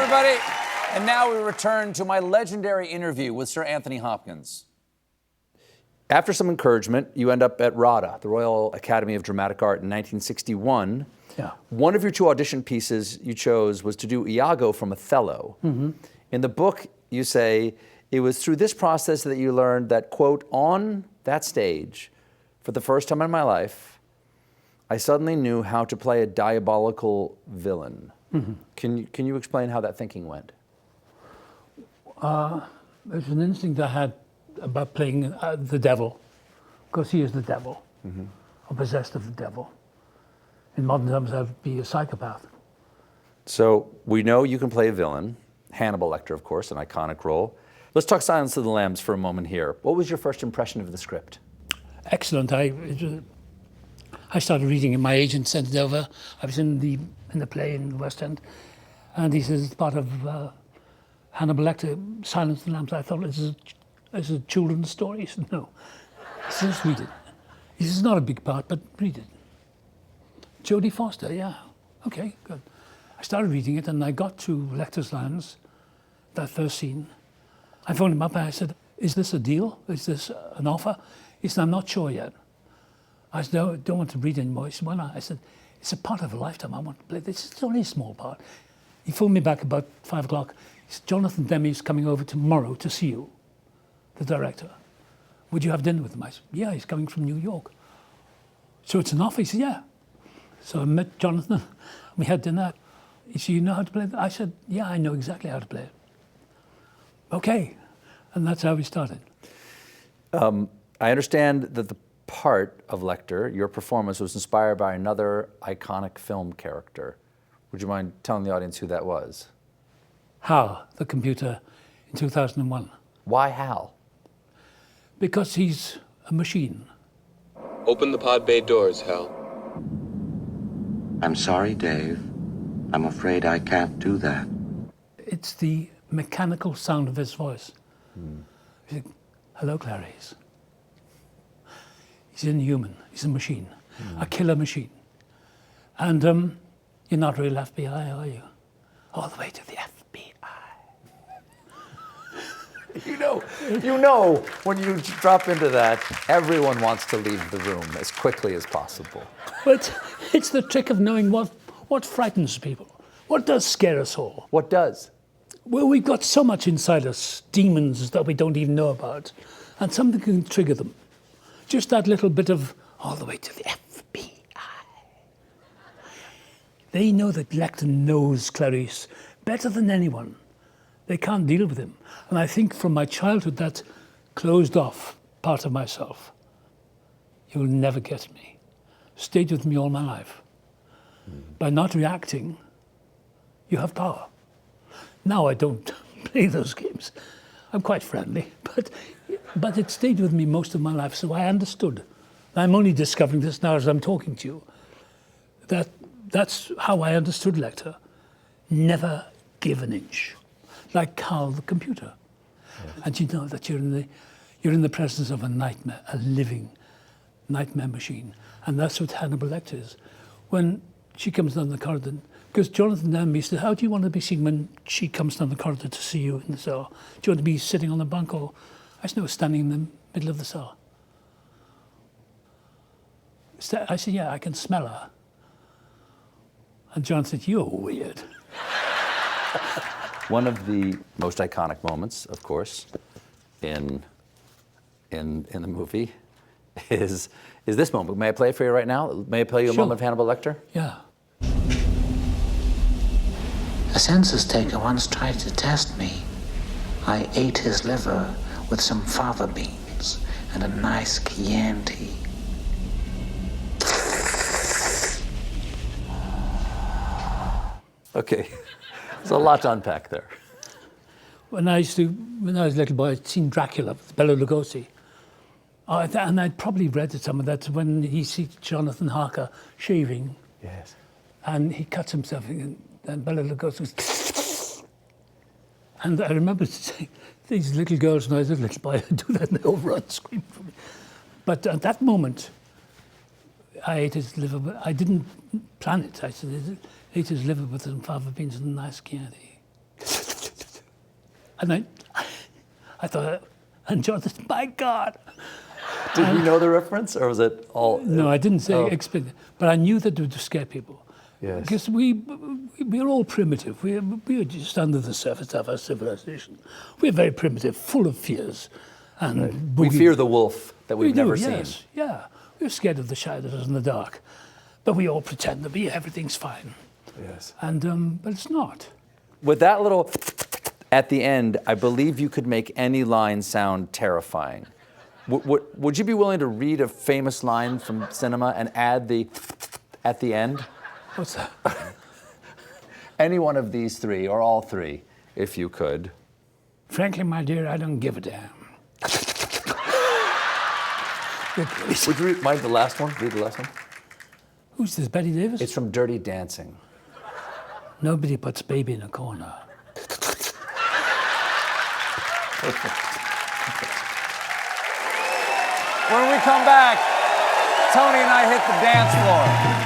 everybody. And now we return to my legendary interview with Sir Anthony Hopkins. After some encouragement, you end up at RADA, the Royal Academy of Dramatic Art, in 1961. Yeah. One of your two audition pieces you chose was to do Iago from Othello. Mm-hmm. In the book, you say, it was through this process that you learned that, quote, on that stage, for the first time in my life, I suddenly knew how to play a diabolical villain. Mm-hmm. Can you explain how that thinking went? There's an instinct I had about playing the devil, because he is the devil, Mm-hmm. or possessed of the devil. In modern terms, that would be a psychopath. So we know you can play a villain. Hannibal Lecter, of course, an iconic role. Let's talk Silence of the Lambs for a moment here. What was your first impression of the script? Excellent. I started reading it. My agent sent it over. I was in the play in the West End, and he says it's part of Hannibal Lecter, Silence of the Lambs. I thought it's a children's story. He said, no. He says, read it. He says, it's not a big part, but read it. Jodie Foster, yeah. Okay, good. I started reading it, and I got to Lecter's lines, that first scene. I phoned him up, and I said, is this a deal? Is this an offer? He said, I'm not sure yet. I said, no, I don't want to read anymore. He said, why not? I said, it's a part of a lifetime. I want to play this. It's only a small part. He phoned me back about 5 o'clock. He said, Jonathan Demme's coming over tomorrow to see you, the director. Would you have dinner with him? I said, yeah, he's coming from New York. So it's an offer? He said, yeah. So I met Jonathan. We had dinner. He said, you know how to play that? I said, yeah, I know exactly how to play it. Okay. And that's how we started. I understand that the part of Lecter, your performance, was inspired by another iconic film character. Would you mind telling the audience who that was? Hal, the computer, in 2001. Why Hal? Because he's a machine. Open the pod bay doors, Hal. I'm sorry, Dave. I'm afraid I can't do that. It's the mechanical sound of his voice. Hello, Clarice. He's inhuman. He's a machine, a killer machine. And you're not real FBI, are you? All the way to the FBI. You know, when you drop into that, everyone wants to leave the room as quickly as possible. But it's the trick of knowing what frightens people. What does scare us all? What does? Well, we've got so much inside us, demons that we don't even know about, and something can trigger them. Just that little bit of, all the way to the FBI. They know that Lecter knows Clarice better than anyone. They can't deal with him. And I think from my childhood, that closed off part of myself. You'll never get me. Stayed with me all my life. By not reacting, you have power. Now I don't play those games. I'm quite friendly, but it stayed with me most of my life, so I understood. I'm only discovering this now as I'm talking to you. That's how I understood Lecter. Never give an inch. Like Carl the computer. Yes. And you know that you're in the presence of a nightmare, a living nightmare machine. And that's what Hannibal Lecter is. When she comes down the corridor, because Jonathan Demme said, how do you want to be seen when she comes down the corridor to see you in the cell? Do you want to be sitting on the bunk, or I said, no, standing in the middle of the cell. I said, yeah, I can smell her. And John said, you're weird. One of the most iconic moments, of course, in the movie is this moment. May I play it for you right now? May I play you a moment of Hannibal Lecter? Yeah. A census taker once tried to test me. I ate his liver with some fava beans and a nice Chianti. Okay, there's a lot to unpack there. When I was a little boy, I'd seen Dracula with Bela Lugosi. And I'd probably read some of that when he sees Jonathan Harker shaving. Yes. And he cuts himself, and Bela Lugosi was... And I remember saying, these little girls, when I was a little boy, I'd do that and they all run, scream for me. But at that moment, I ate his liver, but I didn't plan it. I said, ate his liver with some fava beans and a nice Chianti. And I thought, and Jonathan, my God. Did he know the reference, or was it all? No, I didn't say explicit, but I knew that it would scare people. Yes. Because we're all primitive. We're just under the surface of our civilization. We're very primitive, full of fears. And We fear the wolf that we've never seen. Yes, yeah. We're scared of the shadows in the dark. But we all pretend that everything's fine. Yes. And but it's not. With that little at the end, I believe you could make any line sound terrifying. Would you be willing to read a famous line from cinema and add the at the end? What's that? Any one of these three, or all three, if you could. Frankly, my dear, I don't give a damn. Would you mind the last one? Read the last one. Who's this, Betty Davis? It's from Dirty Dancing. Nobody puts baby in a corner. When we come back, Tony and I hit the dance floor.